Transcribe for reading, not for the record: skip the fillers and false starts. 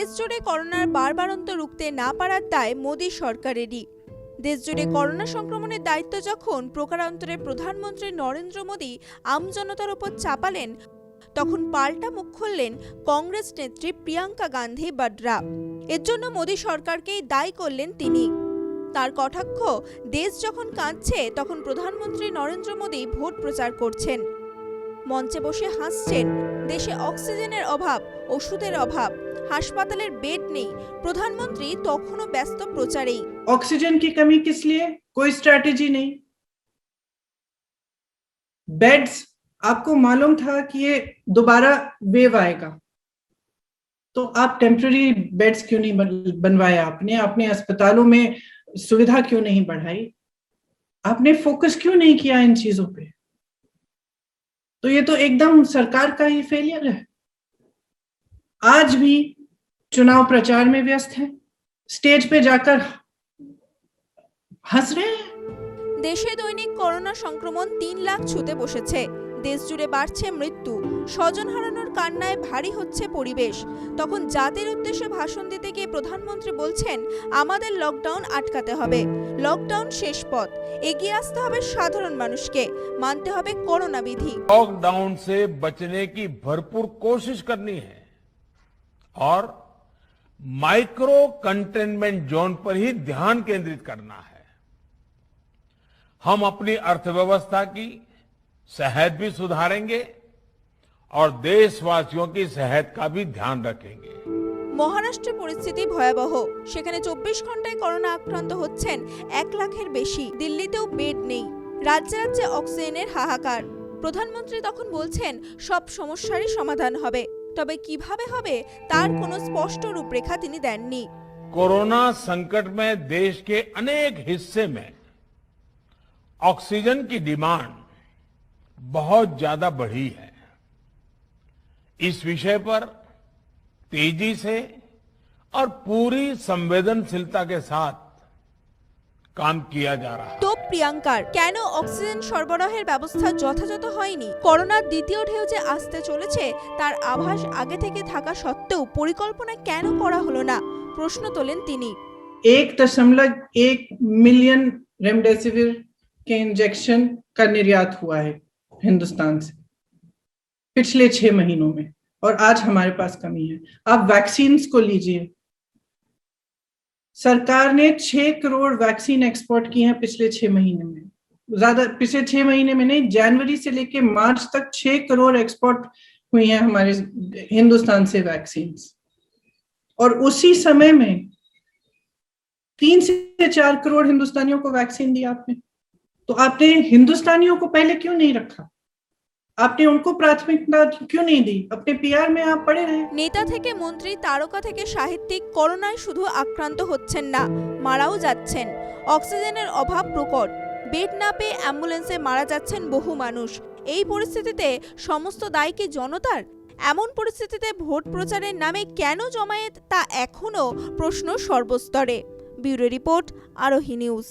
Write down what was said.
দেশ জুড়ে করোনার বাড়বাড়ন্ত রুখতে না পারার দায় মোদী সরকারেরই। দেশ জুড়ে করোনা সংক্রমণের দায়িত্ব যখন প্রকারান্তরে প্রধানমন্ত্রী নরেন্দ্র মোদী আমজনতার উপর চাপালেন, তখন পাল্টা মুখ খুললেন কংগ্রেস নেত্রী প্রিয়াঙ্কা গান্ধী বাড্রা। এর জন্য মোদী সরকারকেই দায়ী করলেন তিনি। তার কটাক্ষ, দেশ যখন কাঁদছে তখন প্রধানমন্ত্রী নরেন্দ্র মোদী ভোট প্রচার করছেন, মঞ্চে বসে হাসছেন। দেশে অক্সিজেনের অভাব, ওষুধের অভাব, হাসপাতালের বেড নেই, প্রধানমন্ত্রী তখনও ব্যস্ত প্রচারেই। ऑक्सीजन की कमी किस लिए? कोई स्ट्रैटेजी नहीं। बेड्स, आपको मालूम था कि ये दोबारा वेव आएगा, तो आप टेम्पररी बेड्स क्यों नहीं बनवाए? आपने अपने अस्पतालों में सुविधा क्यों नहीं बढ़ाई? आपने फोकस क्यों नहीं किया इन चीजों पे? तो ये तो एकदम सरकार का ही फेलियर है। आज भी चुनाव प्रचार में व्यस्त है, स्टेज पे जाकर हंस रहे हैं। দেশে দৈনিক করোনা সংক্রমণ 3 লাখ ছুঁতে বসেছে। দেশ জুড়ে বাড়ছে মৃত্যু, স্বজন হারানোর কান্নায় ভারী হচ্ছে পরিবেশ। তখন জাতির উদ্দেশ্যে ভাষণ দিতে গিয়ে প্রধানমন্ত্রী বলছেন, আমাদের লকডাউন আটকাতে হবে, লকডাউন শেষ পথ, এগিয়ে আসতে হবে সাধারণ মানুষকে, মানতে হবে করোনা বিধি। लॉकडाउन से बचने की भरपूर कोशिश करनी है और माइक्रो कंटेनमेंट जोन पर ही ध्यान केंद्रित करना है। हम अपनी अर्थव्यवस्था की सेहत भी सुधारेंगे और देशवासियों की सेहत का भी ध्यान रखेंगे। মহারাষ্ট্রের পরিস্থিতি ভয়াবহ। সেখানে 24 ঘন্টায় করোনা আক্রান্ত হচ্ছেন 1 লাখের বেশি। দিল্লিতেও বেড নেই, রাজ্যে রাজ্যে অক্সিজেনের হাহাকার। প্রধানমন্ত্রী তখন বলছেন সব সমস্যারই সমাধান হবে, তবে কিভাবে হবে তার কোনো স্পষ্ট রূপরেখা তিনি দেননি। कोरोना संकट में देश के अनेक हिस्से में ऑक्सीजन की डिमांड बहुत ज्यादा बढ़ी है। इस विषय पर तेजी से और पूरी संवेदनशीलता के साथ काम किया जा रहा है। তো প্রিয়াঙ্কার, কেন অক্সিজেন সরবরাহের ব্যবস্থা যথাযথ হয়নি? করোনার দ্বিতীয় ঢেউ যে আসতে চলেছে তার আভাস আগে থেকে থাকা সত্ত্বেও পরিকল্পনা কেন করা হলো না, প্রশ্ন তোলেন তিনি। 1.1 मिलियन रेमडेसिविर के इंजेक्शन का निर्यात हुआ है हिंदुस्तान से पिछले 6 महीनों में, और आज हमारे पास कमी है। आप वैक्सीन्स को लीजिए, सरकार ने 6 करोड़ वैक्सीन एक्सपोर्ट की हैं पिछले 6 महीने में। ज्यादा पिछले 6 महीने में नहीं, जनवरी से लेके मार्च तक 6 करोड़ एक्सपोर्ट हुई हैं हमारे हिंदुस्तान से वैक्सीन्स। और उसी समय में 3 से 4 करोड़ हिंदुस्तानियों को वैक्सीन दी आपने। तो आपने हिंदुस्तानियों को पहले क्यों नहीं रखा? आपने उनको प्राथमिकता क्यों नहीं दी? अपने पीआर में आप पड़े रहे। নেতা থেকে মন্ত্রী, তারকা থেকে সাহিত্যিক করোনায় শুধু আক্রান্ত হচ্ছেন না, মারাও যাচ্ছেন। অক্সিজেনের অভাব প্রকট, বেড না পেয়ে অ্যাম্বুলেন্সে মারা যাচ্ছেন বহু মানুষ। এই পরিস্থিতিতে সমস্ত দায় কি জনতার? এমন পরিস্থিতিতে ভোট প্রচারের নামে কেন জমায়েত, তা এখনো প্রশ্ন সর্বস্তরে। ব্যুরো রিপোর্ট, আরোহী নিউজ।